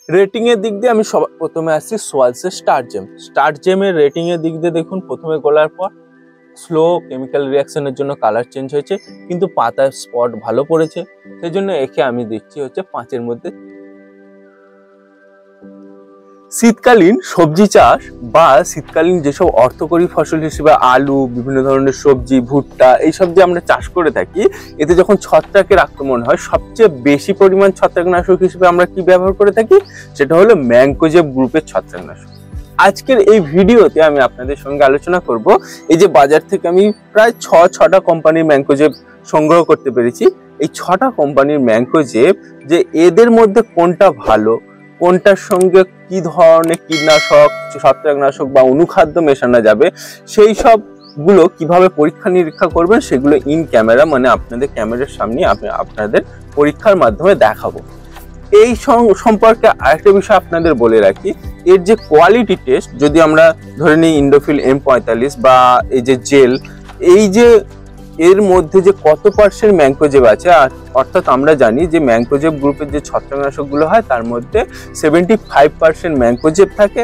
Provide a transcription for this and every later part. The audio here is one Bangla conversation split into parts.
রেটিং এর দিক দিয়ে আমি প্রথমে আসছি সোয়ালসের স্টার জেমের রেটিং এর দিক দিয়ে দেখুন, প্রথমে গোলার পর স্লো কেমিক্যাল রিয়াকশনের জন্য কালার চেঞ্জ হয়েছে, কিন্তু পাতার স্পট ভালো পড়েছে, সেই জন্য একে আমি দিচ্ছি হচ্ছে 5-এর মধ্যে। শীতকালীন সবজি চাষ বা শীতকালীন যেসব অর্থকরী ফসল হিসেবে আলু, বিভিন্ন ধরনের সবজি, ভুট্টা এইসব যে আমরা চাষ করে থাকি, এতে যখন ছত্রাকের আক্রমণ হয় সবচেয়ে বেশি পরিমাণ ছত্রাকনাশক হিসেবে আমরা কি ব্যবহার করে থাকি, সেটা হলো ম্যানকোজেব গ্রুপের ছত্রাকনাশক। আজকের এই ভিডিওতে আমি আপনাদের সঙ্গে আলোচনা করব, এই যে বাজার থেকে আমি প্রায় 6টা কোম্পানির ম্যানকোজেব সংগ্রহ করতে পেরেছি, এই 6টা কোম্পানির ম্যানকোজেব যে এদের মধ্যে কোনটা ভালো, কোনটার সঙ্গে কি ধরনের কীটনাশক, ছত্রাকনাশক বা অনুখাদ্য মেশানো যাবে, সেই সবগুলো কিভাবে পরীক্ষা নিরীক্ষা করবেন সেগুলো ইন ক্যামেরা মানে আপনাদের ক্যামেরার সামনে আপনাদের পরীক্ষার মাধ্যমে দেখাবো। এই সম্পর্কে আরেকটা বিষয় আপনাদের বলে রাখি, এর যে কোয়ালিটি টেস্ট, যদি আমরা ধরে নিই ইন্ডোফিল M45 বা এই যে জেল, এই যে এর মধ্যে যে কত পার্সেন্ট ম্যানকোজেব আছে, অর্থাৎ আমরা জানি যে ম্যানকোজেব গ্রুপের যে ছত্রাকনাশকগুলো হয় তার মধ্যে 75% ম্যানকোজেব থাকে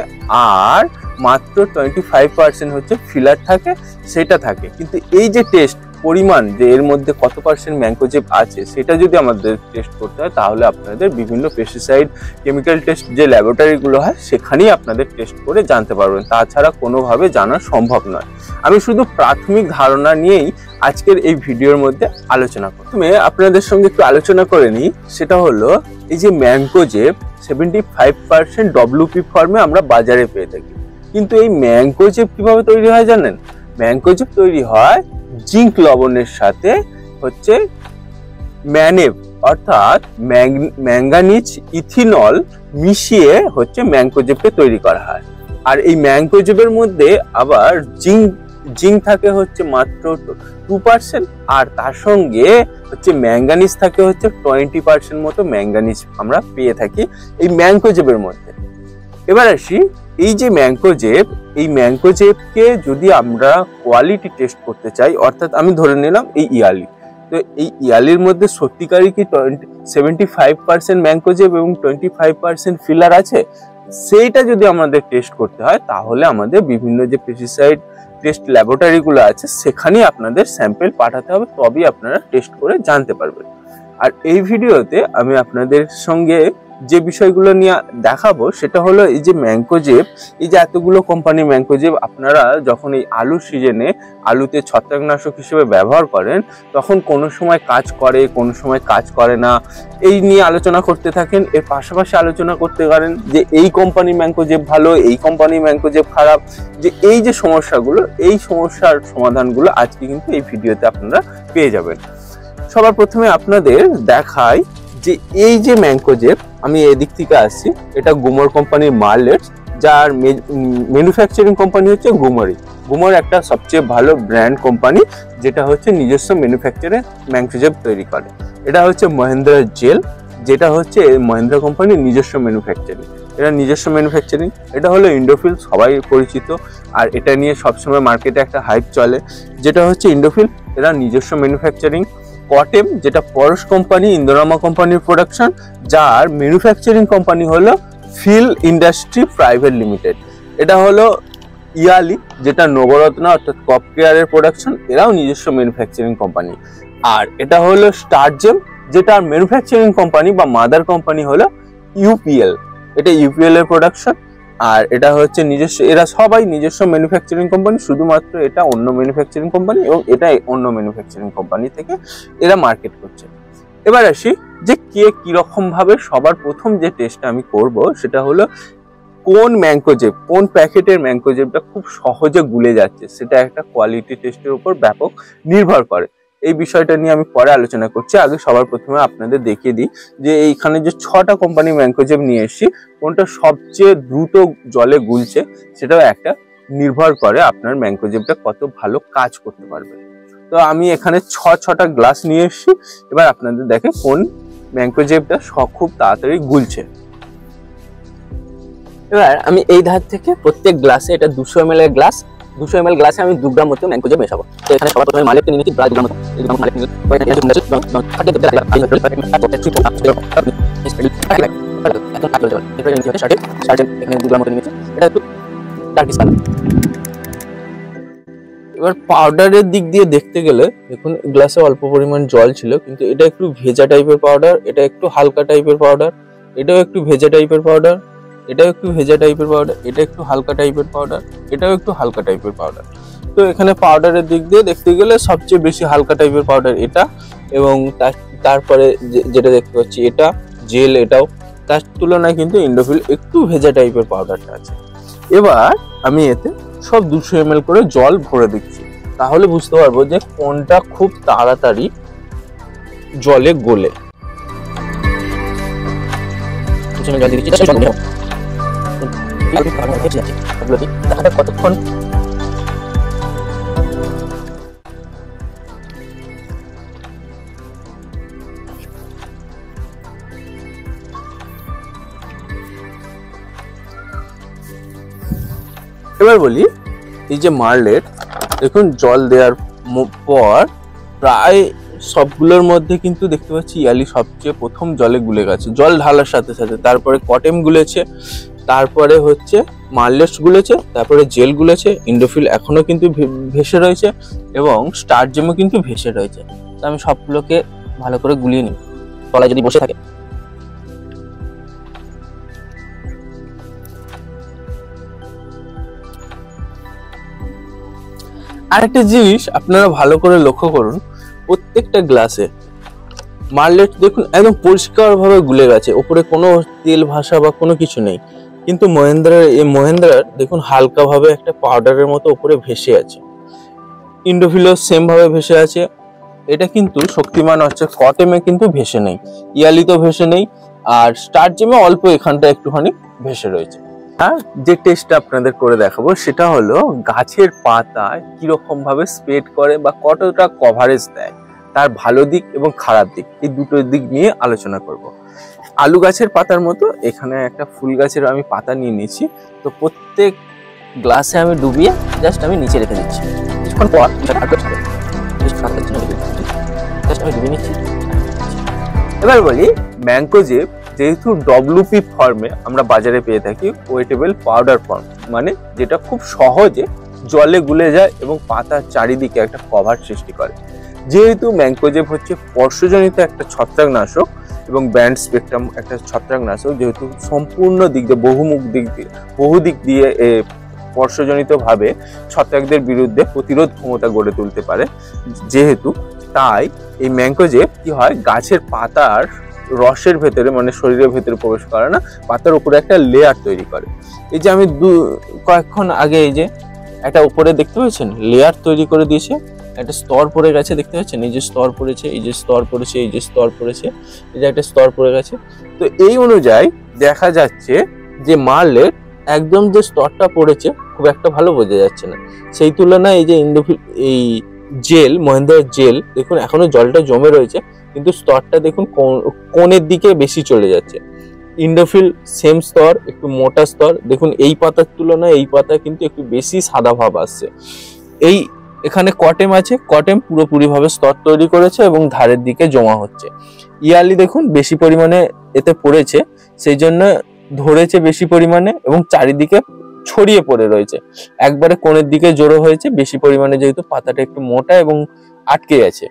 আর মাত্র 25% হচ্ছে ফিলার থাকে, সেটা থাকে। কিন্তু এই যে টেস্ট পরিমাণ, যে এর মধ্যে কত পার্সেন্ট ম্যানকোজেব আছে, সেটা যদি আমাদের টেস্ট করতে হয় তাহলে আপনাদের বিভিন্ন পেস্টিসাইড কেমিক্যাল টেস্ট যে ল্যাবরেটরিগুলো হয় সেখানেই আপনাদের টেস্ট করে জানতে পারবেন, তাছাড়া কোনোভাবে জানা সম্ভব নয়। আমি শুধু প্রাথমিক ধারণা নিয়েই আজকের এই ভিডিওর মধ্যে আলোচনা করব। প্রথমে আপনাদের সঙ্গে একটু আলোচনা করে নিই, সেটা হলো এই যে ম্যানকোজেব 75% WP ফর্মে আমরা বাজারে পেয়ে থাকি, কিন্তু এই ম্যানকোজেব কিভাবে তৈরি হয় জানেন? ম্যানকোজেব তৈরি হয় জিঙ্ক লবণের সাথে হচ্ছে ম্যানেভ অর্থাৎ ম্যাঙ্গানিজ ইথিনল মিশিয়ে হচ্ছে ম্যানকোজেবকে তৈরি করা হয়। আর এই ম্যানকোজেবের মধ্যে আবার জিঙ্ক থাকে হচ্ছে মাত্র 2%, আর তার সঙ্গে হচ্ছে ম্যাঙ্গানিজ থাকে হচ্ছে 20% মতো ম্যাঙ্গানিজ আমরা পেয়ে থাকি এই ম্যানকোজেবের মধ্যে। এবার আসি, এই যে ম্যানকোজেব, এই ম্যানকোজেবকে যদি আমরা কোয়ালিটি টেস্ট করতে চাই, অর্থাৎ আমি ধরে নিলাম এই ইয়ালি, তো এই ইয়ালির মধ্যে সত্যিকারই কি 75% ম্যানকোজেব এবং 25% ফিলার আছে, সেইটা যদি আমাদের টেস্ট করতে হয় তাহলে আমাদের বিভিন্ন যে পেস্টিসাইড টেস্ট ল্যাবরেটরিগুলো আছে সেখানেই আপনাদের স্যাম্পেল পাঠাতে হবে, তবেই আপনারা টেস্ট করে জানতে পারবেন। আর এই ভিডিওতে আমি আপনাদের সঙ্গে যে বিষয়গুলো নিয়ে দেখাবো সেটা হলো এই যে ম্যানকোজেব, এই যে এতগুলো কোম্পানি ম্যানকোজেব আপনারা যখন এই আলু সিজনে আলুতে ছত্রাকনাশক হিসেবে ব্যবহার করেন, তখন কোনো সময় কাজ করে, কোনো সময় কাজ করে না, এই নিয়ে আলোচনা করতে থাকেন। এর পাশাপাশি আলোচনা করতে পারেন যে এই কোম্পানি ম্যানকোজেব ভালো, এই কোম্পানি ম্যানকোজেব খারাপ, যে এই যে সমস্যাগুলো, এই সমস্যার সমাধানগুলো আজকে কিন্তু এই ভিডিওতে আপনারা পেয়ে যাবেন। সবার প্রথমে আপনাদের দেখাই যে এই যে ম্যানকোজেব, আমি এদিক থেকে আসছি, এটা গুমর কোম্পানির মার্লেটস, যার ম্যানুফ্যাকচারিং কোম্পানি হচ্ছে গুমর একটা সবচেয়ে ভালো ব্র্যান্ড কোম্পানি, যেটা হচ্ছে নিজস্ব ম্যানুফ্যাকচারে ম্যানকোজেব তৈরি করে। এটা হচ্ছে মহেন্দ্রা জেল, যেটা হচ্ছে মহেন্দ্রা কোম্পানির নিজস্ব ম্যানুফ্যাকচারিং। এটা হলো ইন্ডোফিল, সবাই পরিচিত, আর এটা নিয়ে সবসময় মার্কেটে একটা হাইপ চলে, যেটা হচ্ছে ইন্ডোফিল, এরা নিজস্ব ম্যানুফ্যাকচারিং। কটেম, যেটা পরশ কোম্পানি, ইন্দোরামা কোম্পানির প্রোডাকশন, যার ম্যানুফ্যাকচারিং কোম্পানি হলো ফিল ইন্ডাস্ট্রি প্রাইভেট লিমিটেড। এটা হলো ইয়ালি, যেটা নবরত্ন অর্থাৎ কপ কেয়ারের প্রোডাকশন, এরাও নিজস্ব ম্যানুফ্যাকচারিং কোম্পানি। আর এটা হলো স্টার জেম, যেটা ম্যানুফ্যাকচারিং কোম্পানি বা মাদার কোম্পানি হলো UPL, এটা UPL এর প্রোডাকশন। আর এটা হচ্ছে নিজস্ব, এরা সবাই নিজস্ব ম্যানুফ্যাকচারিং কোম্পানি, শুধুমাত্র এটা অন্য ম্যানুফ্যাকচারিং কোম্পানি এবং এটা অন্য ম্যানুফ্যাকচারিং কোম্পানি থেকে এরা মার্কেট করছে। এবার আসি যে কে কিরকম ভাবে, সবার প্রথম যে টেস্টটা আমি করব সেটা হলো কোন ম্যানকোজেব, কোন প্যাকেটের ম্যানকোজেবটা খুব সহজে গুলে যাচ্ছে, সেটা একটা কোয়ালিটি টেস্টের উপর ব্যাপক নির্ভর করে। এই বিষয়টা নিয়ে আমি পরে আলোচনা করছি। আগে সবার প্রথমে আপনাদের দেখিয়ে দিই যে এইখানে যে 6টা কোম্পানি ম্যানকোজেব নিয়ে এসেছি, কোনটা সবচেয়ে দ্রুত জলে গুলছে সেটাও একটা নির্ভর করে আপনার ম্যানকোজেবটা কত ভালো কাজ করতে পারবে। তো আমি এখানে 6টা গ্লাস নিয়ে এসেছি, এবার আপনাদের দেখে কোন ম্যানকোজেবটা খুব তাড়াতাড়ি গুলছে। এবার আমি এই ধার থেকে প্রত্যেক গ্লাসে, এটা 200 ml এর গ্লাস, 200 ml গ্লাসে আমি 2 গ্রাম মতো ম্যানকোজেব মেশাবো। তো এখানে সবার প্রথমে মালিককে নিয়ে নিচ্ছি প্রায় 2 গ্রাম মতো, 2 গ্রাম মালিক নিয়ে এবার পাউডারের দিক দিয়ে দেখতে গেলে দেখুন গ্লাসে অল্প পরিমাণ জল ছিল, কিন্তু এটা একটু ভেজা টাইপের পাউডার, এটা একটু হালকা টাইপের পাউডার, এটাও একটু ভেজা টাইপের পাউডার, এটাও একটু ভেজা টাইপের পাউডার, এটা একটু হালকা টাইপের পাউডার, এটাও একটু হালকা টাইপের পাউডার। তো এখানে পাউডারের দিক দিয়ে দেখতে গেলে সবচেয়ে বেশি হালকা টাইপের পাউডার এটা, এবং তারপরে যেটা দেখতে পাচ্ছি এটা জেল, এটাও। তার তুলনায় কিন্তু ইন্ডোফিল একটু ভেজা টাইপের পাউডারটা আছে। এবার আমি এতে সব 200 ml করে জল ভরে দিচ্ছি, তাহলে বুঝতে পারবো যে কোনটা খুব তাড়াতাড়ি জলে গলে। কতক্ষণ এবার বলি, এই যে মার্লেট দেখুন জল দেওয়ার পর প্রায় সবগুলোর মধ্যে কিন্তু দেখতে পাচ্ছি ইয়ালি সবচেয়ে প্রথম জলে গুলে গেছে, জল ঢালার সাথে সাথে। তারপরে কটেম গুলেছে, তারপরে হচ্ছে মার্লেটস গুলেছে, তারপরে জেল গুলেছে, ইন্ডোফিল এখনো কিন্তু ভেসে রয়েছে, এবং স্টার জেমও কিন্তু ভেসে রয়েছে। তো আমি সবগুলোকে ভালো করে গুলিয়ে নিই, তলায় যদি বসে থাকে। আরেকটা জিনিস আপনারা ভালো করে লক্ষ্য করুন, প্রত্যেকটা গ্লাসে মার্লেট দেখুন একদম পরিষ্কার ভাবে গুলে গেছে, উপরে কোনো তেল ভাসা বা কোনো কিছু নেই। কিন্তু মহেন্দ্রার দেখুন হালকা ভাবে একটা পাউডারের মতো উপরে ভেসে আছে। ইন্ডোফিলও সেম ভাবে ভেসে আছে। এটা কিন্তু শক্তিমান হচ্ছে কটেমে কিন্তু ভেসে নেই, ইয়ালিতেও ভেসে নেই, আর স্টার জেমে অল্প এখানটা একটুখানি ভেসে রয়েছে। হ্যাঁ, যে টেস্টটা আপনাদের করে দেখাবো সেটা হলো গাছের পাতায় কিরকম ভাবে স্প্রেড করে বা কতটা কভারেজ দেয়, তার ভালো দিক এবং খারাপ দিক, এই দুটো দিক নিয়ে আলোচনা করব। আলু গাছের পাতার মতো এখানে একটা ফুল গাছের আমি পাতা নিয়ে নিয়েছি। তো প্রত্যেক গ্লাসে আমি ডুবিয়ে জাস্ট আমি নিচে রেখে দিচ্ছি। কিছুক্ষণ পর আমি ডুবিয়ে নিচ্ছি। এবার বলি, ম্যাঙ্কোজেব যেহেতু WP ফর্মে আমরা বাজারে পেয়ে থাকি, ওয়েটেবল পাউডার ফর্ম, মানে যেটা খুব সহজে জলে গুলে যায় এবং পাতার চারিদিকে একটা কভার সৃষ্টি করে। যেহেতু ম্যাঙ্কোজেব হচ্ছে স্পর্শজনিত একটা ছত্রাকনাশক এবং ব্যান্ড স্পেকট্রাম একটা ছত্রাকনাশক, যেহেতু সম্পূর্ণ দিক দিয়ে বহু দিক দিয়ে স্পর্শজনিত ভাবে ছত্রাকদের বিরুদ্ধে প্রতিরোধ ক্ষমতা গড়ে তুলতে পারে, যেহেতু তাই এই ম্যাঙ্কোজেব কি হয়, গাছের পাতার রসের ভেতরে মানে শরীরের ভেতরে প্রবেশ করে না, পাতার উপরে একটা লেয়ার তৈরি করে। এই যে আমি কয়েকক্ষণ আগে এই যে একটা উপরে দেখতে পাচ্ছেন লেয়ার তৈরি করে দিয়েছে, একটা স্তর পড়ে গেছে, দেখতে পাচ্ছেন এই যে স্তর পড়েছে, এই যে স্তর পড়েছে, এই যে স্তর পড়েছে, এই যে একটা স্তর পড়ে গেছে। তো এই অনুযায়ী দেখা যাচ্ছে যে মার্লেট একদম যে স্তরটা পড়েছে খুব একটা ভালো বোঝা যাচ্ছে না। সেই তুলনায় এই যে ইন্ডোফিল এই জেল, মহেন্দ্রার জেল দেখুন এখনো জলটা জমে রয়েছে, কিন্তু স্তরটা দেখুন কোণের দিকে বেশি চলে যাচ্ছে। ইন্ডোফিল সেম স্তর, একটু মোটা স্তর, দেখুন এই পাতার তুলনায় এই পাতা কিন্তু একটু বেশি সাদা ভাব আসছে। এই এখানে কটেম আছে, কটেম পুরোপুরি ভাবে স্তর তৈরি করেছে এবং ধারের দিকে জমা হচ্ছে। ইয়ালি দেখুন বেশি পরিমাণে এতে পড়েছে, সেই জন্য ধরেছে বেশি পরিমাণে এবং চারিদিকে ছড়িয়ে পড়ে রয়েছে, একবারে কোণের দিকে জড়ো হয়েছে বেশি পরিমাণে, যেহেতু পাতাটা একটু মোটা এবং আটকে গেছে।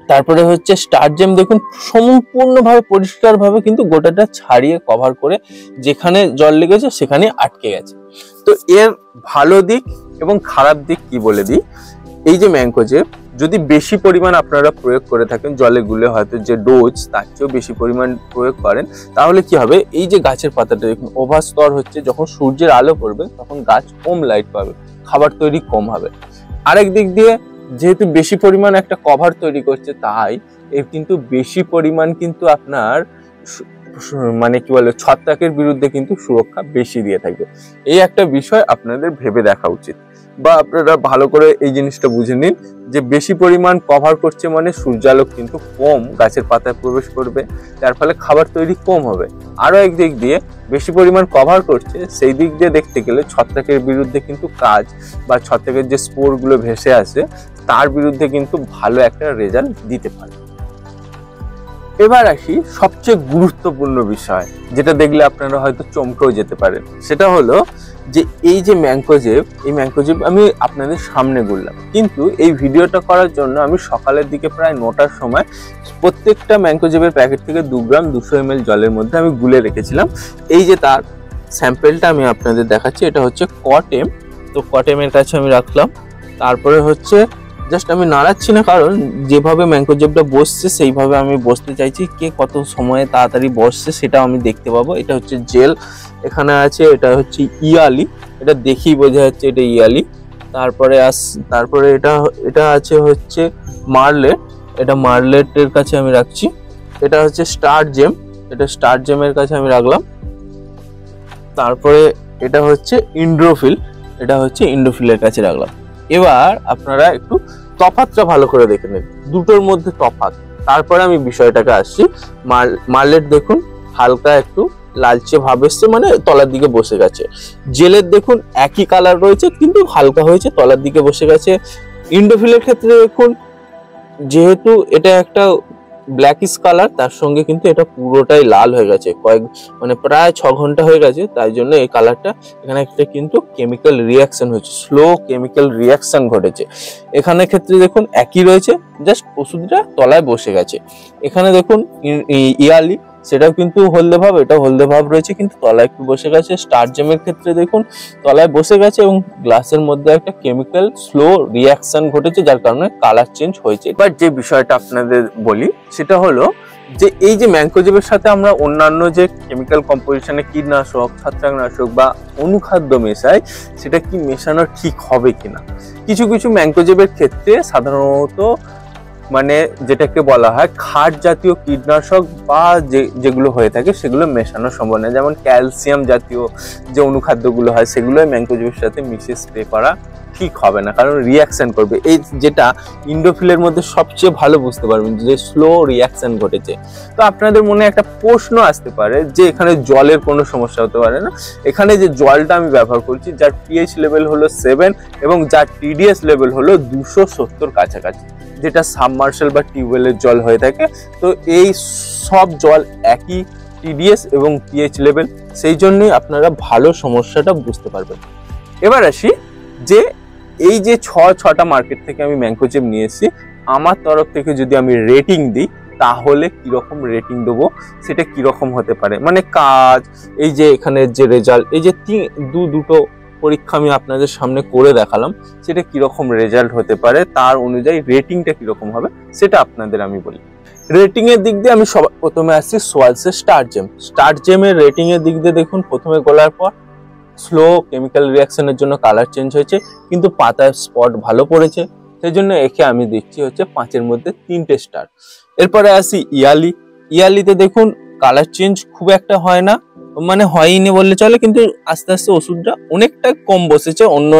তারপরে হচ্ছে স্টার জেম, দেখুন সম্পূর্ণভাবে পরিষ্কারভাবে কিন্তু গোটাটা ছাড়িয়ে কভার করে যেখানে জল লেগেছে সেখানে আটকে গেছে। তো এর ভালো দিক এবং খারাপ দিক কি বলে দিই। এই যে ম্যাঙ্কোজেব যদি বেশি পরিমাণ আপনারা প্রয়োগ করে থাকেন, জলে গুলে হয়তো যে ডোজ তার চেয়েও বেশি পরিমাণ প্রয়োগ করেন, তাহলে কি হবে, এই যে গাছের পাতাটা দেখুন ওভার স্তর হচ্ছে, যখন সূর্যের আলো পড়বে তখন গাছ কম লাইট পাবে, খাবার তৈরি কম হবে। আরেক দিক দিয়ে যেহেতু বেশি পরিমাণ একটা কভার তৈরি করছে, তাই এর কিন্তু বেশি পরিমাণ কিন্তু আপনার মানে কি বলে ছত্রাকের বিরুদ্ধে কিন্তু সুরক্ষা বেশি দিয়ে থাকবে। এই একটা বিষয় আপনাদের ভেবে দেখা উচিত, বা আপনারা ভালো করে এই জিনিসটা বুঝে নিন যে বেশি পরিমাণ কভার করছে মানে সূর্যালোক কিন্তু কম গাছের পাতায় প্রবেশ করবে, যার ফলে খাবার তৈরি কম হবে। আরো এক দিক দিয়ে বেশি পরিমাণ কভার করছে, সেই দিক দিয়ে দেখতে গেলে ছত্রাকের বিরুদ্ধে কিন্তু কাজ বা ছত্রাকের যে স্পোর গুলো ভেসে আসে তার বিরুদ্ধে কিন্তু ভালো একটা রেজাল্ট দিতে পারে। এবার আসি সবচেয়ে গুরুত্বপূর্ণ বিষয়, যেটা দেখলে আপনারা হয়তো চমকেও যেতে পারেন। সেটা হলো যে এই যে ম্যাঙ্কোজেব, এই ম্যাঙ্কোজেব আমি আপনাদের সামনে গুললাম, কিন্তু এই ভিডিওটা করার জন্য আমি সকালের দিকে প্রায় 9টার সময় প্রত্যেকটা ম্যাঙ্কোজেবের প্যাকেট থেকে 2 গ্রাম 200 ml জলের মধ্যে আমি গুলে রেখেছিলাম। এই যে তার স্যাম্পেলটা আমি আপনাদের দেখাচ্ছি, এটা হচ্ছে কটেম। তো কটেমের কাছে আমি রাখলাম, তারপরে হচ্ছে জাস্ট আমি নাড়াচ্ছি না, কারণ যেভাবে ম্যাঙ্কোজেবটা বসছে সেইভাবে আমি বসতে চাইছি। কে কত সময়ে তাড়াতাড়ি বসছে সেটা আমি দেখতে পাবো। এটা হচ্ছে জেল, এখানে আছে এটা হচ্ছে ইয়ালি, এটা দেখেই বোঝা যাচ্ছে এটা ইয়ালি। তারপরে এটা আছে হচ্ছে মার্লেট, এটা মার্লেটের কাছে আমি রাখছি। এটা হচ্ছে স্টার জেম, এটা স্টার জেমের কাছে আমি রাখলাম। তারপরে এটা হচ্ছে ইন্ড্রোফিল, এটা হচ্ছে ইন্ড্রোফিলের কাছে রাখলাম। এবার আপনারা একটু তফাৎটা ভালো করে দেখে নেন, দুটোর মধ্যে তফাৎ। তারপরে আমি বিষয়টাকে আসছি। মার্লেট দেখুন হালকা একটু লালচে ভাব এসছে, মানে তলার দিকে বসে গেছে। জেলের দেখুন একই কালার রয়েছে কিন্তু হালকা হয়েছে, তলার দিকে বসে গেছে। ইন্ডোফিলের ক্ষেত্রে দেখুন যেহেতু এটা একটা ব্ল্যাকিশ কালার, তার সঙ্গে কিন্তু এটা পুরোটাই লাল হয়ে গেছে, মানে প্রায় 6 ঘন্টা হয়ে গেছে, তাই জন্য এই কালারটা এখানে একটা কিন্তু কেমিক্যাল রিয়াকশন হয়েছে, স্লো কেমিক্যাল রিয়াকশন ঘটেছে। এখানে ক্ষেত্রে দেখুন একই রয়েছে, জাস্ট ওষুধটা তলায় বসে গেছে। এখানে দেখুন ইয়ালি, সেটাও কিন্তু হলদে ভাব, এটাও হলদে ভাব রয়েছে কিন্তু তলায় একটু বসে গেছে। স্টার জেমের ক্ষেত্রে দেখুন তলায় বসে গেছে এবং গ্লাসের মধ্যে একটা কেমিক্যাল স্লো রিয়াকশন ঘটেছে, যার কারণে কালার চেঞ্জ হয়েছে। এবার যে বিষয়টা আপনাদের বলি সেটা হলো যে এই যে ম্যাঙ্কোজেবের সাথে আমরা অন্যান্য যে কেমিক্যাল কম্পোজিশনে কীটনাশক, ছত্রাকনাশক বা অনুখাদ্য মেশাই, সেটা কি মেশানো ঠিক হবে কিনা। কিছু কিছু ম্যাঙ্কোজেবের ক্ষেত্রে সাধারণত মানে যেটাকে বলা হয় খাট জাতীয় কীটনাশক বা যেগুলো হয়ে থাকে সেগুলো মেশানো সম্ভব না। যেমন ক্যালসিয়াম জাতীয় যে অনুখাদ্যগুলো হয় সেগুলো ম্যাঙ্কোজেবের সাথে মিশিয়ে স্প্রে করা ঠিক হবে না, কারণ রিয়াকশন করবে। এই যেটা ইন্ডোফিলের মধ্যে সবচেয়ে ভালো বুঝতে পারবেন যে স্লো রিয়াকশন ঘটেছে। তো আপনাদের মনে একটা প্রশ্ন আসতে পারে যে এখানে জলের কোনো সমস্যা হতে পারে না। এখানে যে জলটা আমি ব্যবহার করছি, যার পিএইচ লেভেল হলো 7 এবং যার টিডিএস লেভেল হলো 270 কাছাকাছি, যেটা সাবমার্শাল বা টিউবওয়েলের জল হয়ে থাকে। তো এই সব জল একই টিডিএস এবং পিএইচ লেভেল, সেই জন্যই আপনারা ভালো সমস্যাটা বুঝতে পারবেন। এবার আসি যে এই যে 6টা মার্কেট থেকে আমি ম্যাঙ্কোজেব নিয়ে এসেছি, আমার তরফ থেকে যদি আমি রেটিং দিই তাহলে কিরকম রেটিং দেবো, সেটা কিরকম হতে পারে, মানে কাজ, এই যে এখানে যে রেজাল্ট, এই যে দুটো পরীক্ষা আমি আপনাদের সামনে করে দেখালাম, সেটা কিরকম রেজাল্ট হতে পারে, তার অনুযায়ী রেটিংটা কিরকম হবে সেটা আপনাদের আমি বলি। রেটিং এর দিক দিয়ে আমি প্রথমে আসছি সোয়ালসের স্টার জেমের রেটিং এর দিক দিয়ে দেখুন, প্রথমে গলার পর স্লো কেমিক্যাল রিয়াকশনের জন্য কালার চেঞ্জ হয়েছে, কিন্তু পাতার স্পট ভালো পড়েছে, সেই জন্য একে আমি দিচ্ছি হচ্ছে 5-এর মধ্যে 3টে স্টার। এরপরে আসি ইয়ালিতে দেখুন কালার চেঞ্জ খুব একটা হয় না, মানে হয়নি বললে চলে, কিন্তু আস্তে আস্তে ওষুধটা অনেকটা কম বসেছে অন্য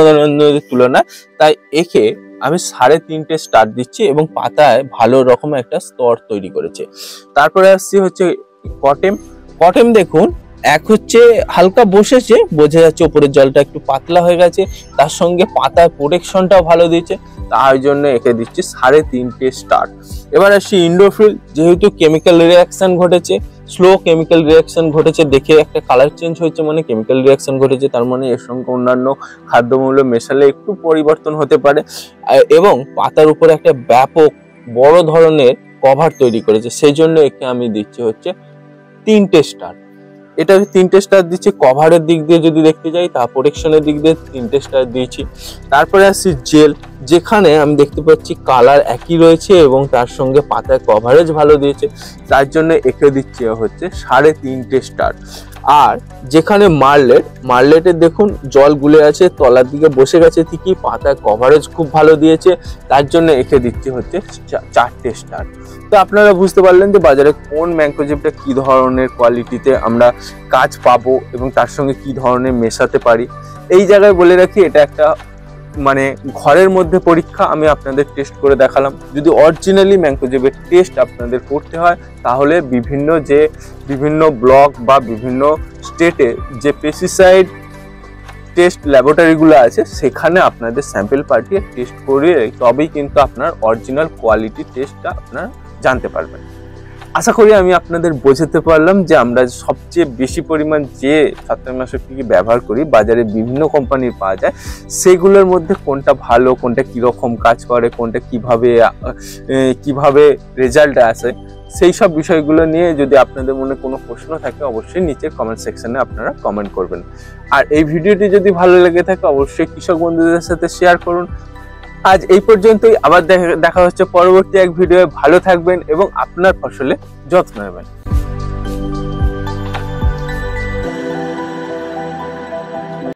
তুলনায়, তাই একে আমি 3.5টে স্টার দিচ্ছি এবং পাতায় ভালো রকম একটা স্তর তৈরি করেছে। তারপরে আসছি হচ্ছে কটেম দেখুন এক হচ্ছে হালকা বসেছে, বোঝা যাচ্ছে উপরের জলটা একটু পাতলা হয়ে গেছে, তার সঙ্গে পাতার প্রোটেকশনটাও ভালো দিয়েছে, তার জন্য একে দিচ্ছি 3.5টে স্টার। এবার আসি ইন্ডোফিল, যেহেতু কেমিক্যাল রিয়াকশন ঘটেছে, স্লো কেমিক্যাল রিয়াকশন ঘটেছে, দেখে একটা কালার চেঞ্জ হয়েছে মানে কেমিক্যাল রিয়াকশন ঘটেছে, তার মানে এর সঙ্গে অন্যান্য খাদ্যমূল্য মেশালে একটু পরিবর্তন হতে পারে, এবং পাতার উপরে একটা ব্যাপক বড় ধরনের কভার তৈরি করেছে, সেই জন্য একে আমি দিচ্ছি হচ্ছে 3টে স্টার। এটা 3টে স্টার দিচ্ছি। কভারের দিক দিয়ে যদি দেখতে যাই, তা প্রোটেকশনের দিক দিয়ে 3টে স্টার দিয়েছি। তারপরে আসছি জেল, যেখানে আমি দেখতে পাচ্ছি কালার একই রয়েছে এবং তার সঙ্গে পাতার কভারেজ ভালো দিয়েছে, তার জন্য একে দিচ্ছি হচ্ছে 3.5টে স্টার। আর যেখানে মার্লেটের দেখুন জল গুলে আছে, তলার দিকে বসে গেছে ঠিকই, পাতার কভারেজ খুব ভালো দিয়েছে, তার জন্য একে দিচ্ছি হচ্ছে 4টে স্টার। তো আপনারা বুঝতে পারলেন যে বাজারে কোন ম্যাঙ্কোজেবটা কি ধরনের কোয়ালিটিতে আমরা কাজ পাবো এবং তার সঙ্গে কি ধরনের মেশাতে পারি। এই জায়গায় বলে রাখি, এটা একটা মানে ঘরের মধ্যে পরীক্ষা, আমি আপনাদের টেস্ট করে দেখালাম। যদি অরিজিনালি ম্যাঙ্কোজেবের টেস্ট আপনাদের করতে হয়, তাহলে বিভিন্ন ব্লক বা বিভিন্ন স্টেটে যে পেস্টিসাইড টেস্ট ল্যাবরেটরিগুলো আছে, সেখানে আপনাদের স্যাম্পেল পাঠিয়ে টেস্ট করে তবেই কিন্তু আপনার অরিজিনাল কোয়ালিটি টেস্টটা আপনারা জানতে পারবেন। আশা করি আমি আপনাদের বোঝাতে পারলাম যে আমরা সবচেয়ে বেশি পরিমাণ যে ছত্রাকনাশক কি ব্যবহার করি, বাজারে বিভিন্ন কোম্পানির পাওয়া যায়, সেগুলোর মধ্যে কোনটা ভালো, কোনটা কিরকম কাজ করে, কোনটা কিভাবে রেজাল্ট আসে, সেই সব বিষয়গুলো নিয়ে যদি আপনাদের মনে কোনো প্রশ্ন থাকে অবশ্যই নিচে কমেন্ট সেকশনে আপনারা কমেন্ট করবেন। আর এই ভিডিওটি যদি ভালো লেগে থাকে অবশ্যই কৃষক বন্ধুদের সাথে শেয়ার করুন। আজ এই পর্যন্তই, আবার দেখা হচ্ছে পরবর্তী এক ভিডিও। ভালো থাকবেন এবং আপনার ফসলে যত্ন নেবেন।